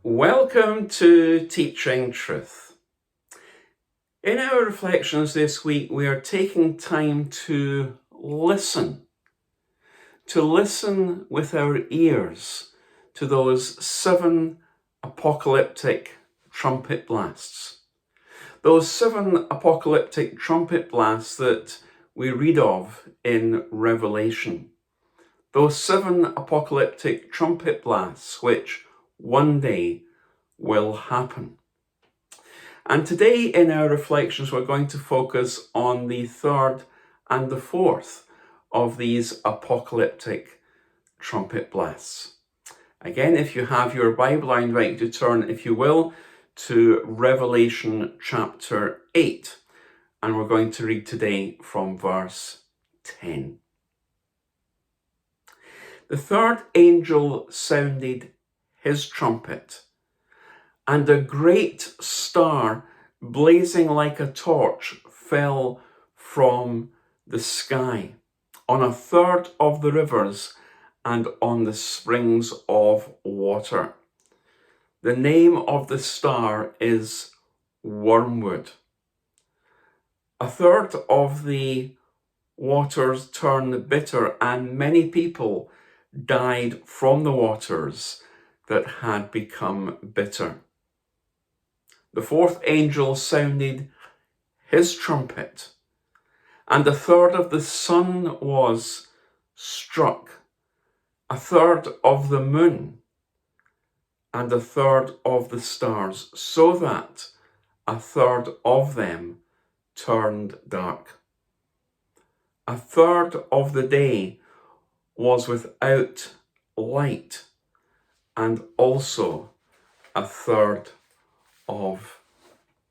Welcome to Teaching Truth. In our reflections this week, we are taking time to listen with our ears to those 7 apocalyptic trumpet blasts. Those 7 apocalyptic trumpet blasts that we read of in Revelation. Those 7 apocalyptic trumpet blasts which one day will happen. And today in our reflections, we're going to focus on the 3rd and the 4th of these apocalyptic trumpet blasts. Again, if you have your Bible, I invite you to turn, if you will, to Revelation chapter 8. And we're going to read today from verse 10. The 3rd angel sounded his trumpet, and a great star, blazing like a torch, fell from the sky on 1/3 of the rivers and on the springs of water. The name of the star is Wormwood. 1/3 of the waters turned bitter, and many people died from the waters that had become bitter. The 4th angel sounded his trumpet, and 1/3 of the sun was struck, 1/3 of the moon, and 1/3 of the stars, so that 1/3 of them turned dark. 1/3 of the day was without light, and also 1/3 of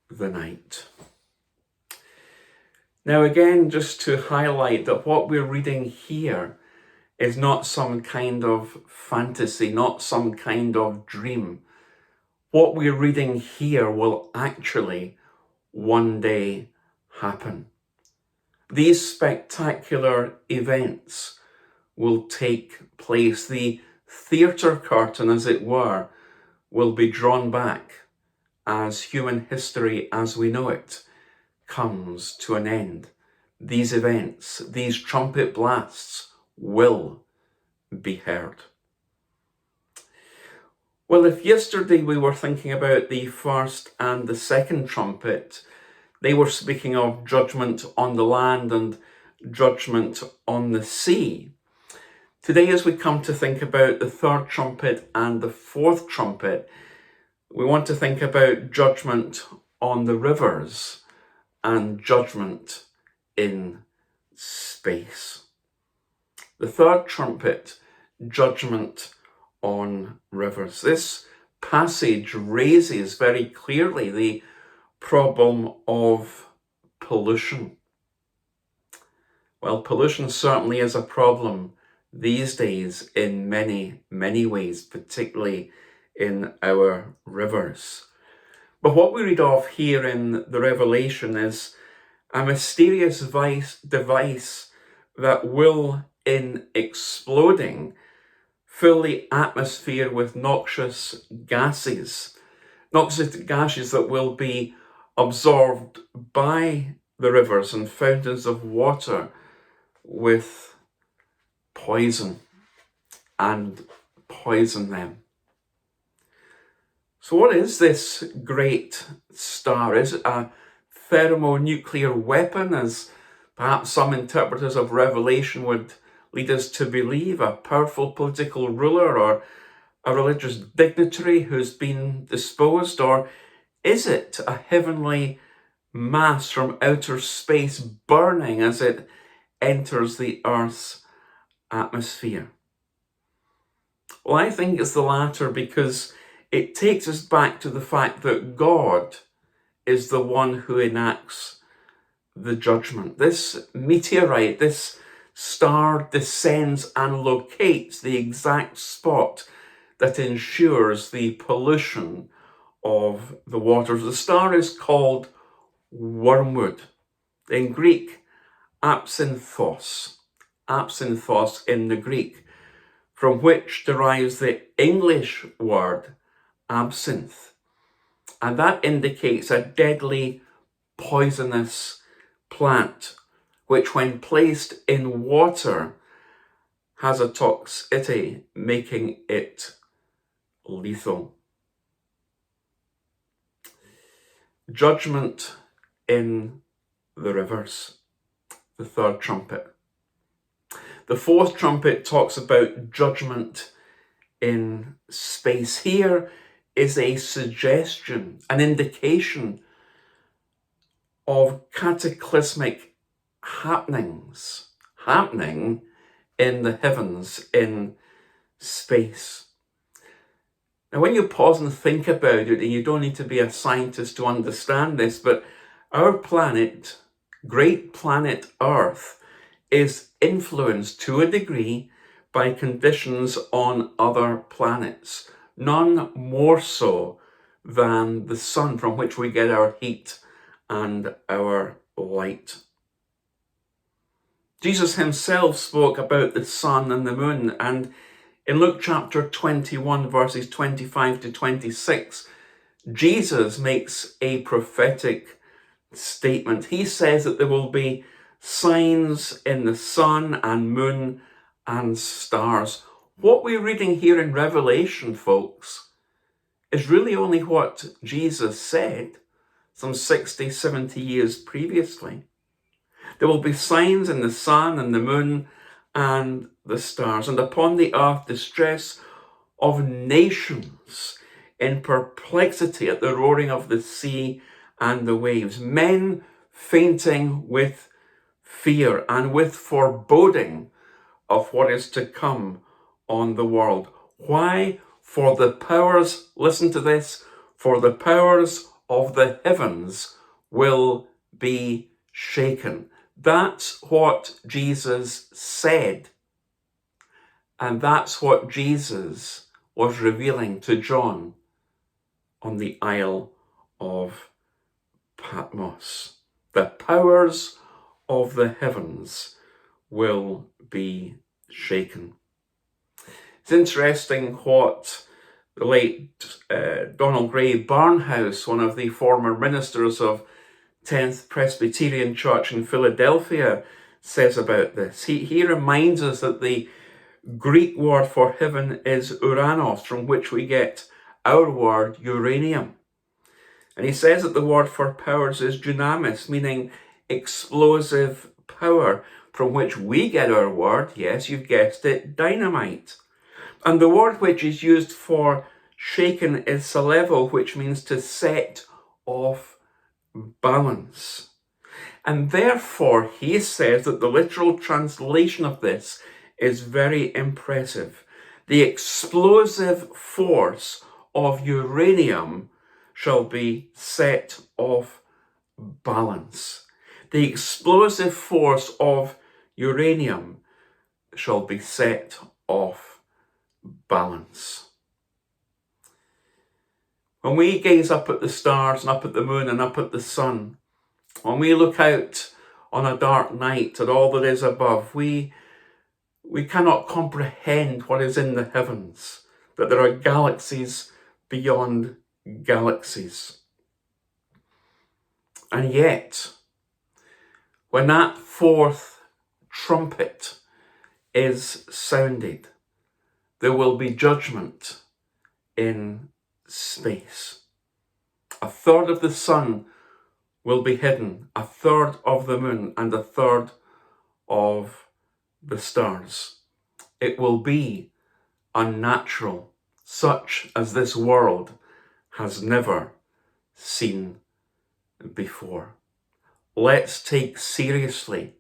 the night. Now again, just to highlight that what we're reading here is not some kind of fantasy, not some kind of dream. What we're reading here will actually one day happen. These spectacular events will take place. The theatre curtain, as it were, will be drawn back as human history as we know it comes to an end. These events, these trumpet blasts will be heard. Well, if yesterday we were thinking about the 1st and the 2nd trumpet, they were speaking of judgment on the land and judgment on the sea. Today, as we come to think about the 3rd trumpet and the 4th trumpet, we want to think about judgment on the rivers and judgment in space. The 3rd trumpet, judgment on rivers. This passage raises very clearly the problem of pollution. Well, pollution certainly is a problem these days in many, many ways, particularly in our rivers. But what we read of here in the Revelation is a mysterious device that will, in exploding, fill the atmosphere with noxious gases that will be absorbed by the rivers and fountains of water with poison and poison them. So what is this great star? Is it a thermonuclear weapon, as perhaps some interpreters of Revelation would lead us to believe, a powerful political ruler or a religious dignitary who's been disposed? Or is it a heavenly mass from outer space burning as it enters the Earth's atmosphere? Well, I think it's the latter, because it takes us back to the fact that God is the one who enacts the judgment. This meteorite, this star, descends and locates the exact spot that ensures the pollution of the waters. The star is called Wormwood. In Greek, absinthos in the Greek, from which derives the English word absinthe. And that indicates a deadly, poisonous plant, which when placed in water has a toxicity, making it lethal. Judgment in the rivers, the third trumpet. The fourth trumpet talks about judgment in space. Here is a suggestion, an indication of cataclysmic happenings happening in the heavens, in space. Now, when you pause and think about it, and you don't need to be a scientist to understand this, but our planet, great planet Earth, is influenced to a degree by conditions on other planets, none more so than the sun, from which we get our heat and our light. Jesus himself spoke about the sun and the moon, and in Luke chapter 21, verses 25 to 26, Jesus makes a prophetic statement. He says that there will be signs in the sun and moon and stars. What we're reading here in Revelation, folks, is really only what Jesus said some 60, 70 years previously. There will be signs in the sun and the moon and the stars, and upon the earth distress of nations in perplexity at the roaring of the sea and the waves, men fainting with fear and with foreboding of what is to come on the world. Why? For the powers, listen to this, for the powers of the heavens will be shaken. That's what Jesus said. And that's what Jesus was revealing to John on the Isle of Patmos. The powers of the heavens will be shaken. It's interesting what the late Donald Grey Barnhouse, one of the former ministers of 10th Presbyterian Church in Philadelphia, says about this. He reminds us that the Greek word for heaven is uranos, from which we get our word uranium. And he says that the word for powers is dunamis, meaning explosive power, from which we get our word, yes, you've guessed it, dynamite. And the word which is used for shaken is salevo, which means to set off balance. And therefore, he says that the literal translation of this is very impressive. The explosive force of uranium shall be set off balance. The explosive force of uranium shall be set off balance. When we gaze up at the stars and up at the moon and up at the sun, when we look out on a dark night at all that is above, we cannot comprehend what is in the heavens, that there are galaxies beyond galaxies. And yet, when that fourth trumpet is sounded, there will be judgment in space. A third of the sun will be hidden, a third of the moon, and a third of the stars. It will be unnatural, such as this world has never seen before. Let's take seriously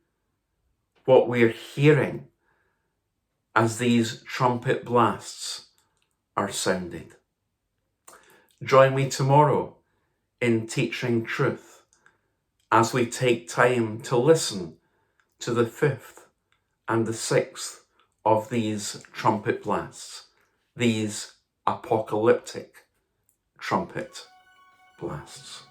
what we're hearing as these trumpet blasts are sounded. Join me tomorrow in Teaching Truth as we take time to listen to the fifth and the sixth of these trumpet blasts, these apocalyptic trumpet blasts.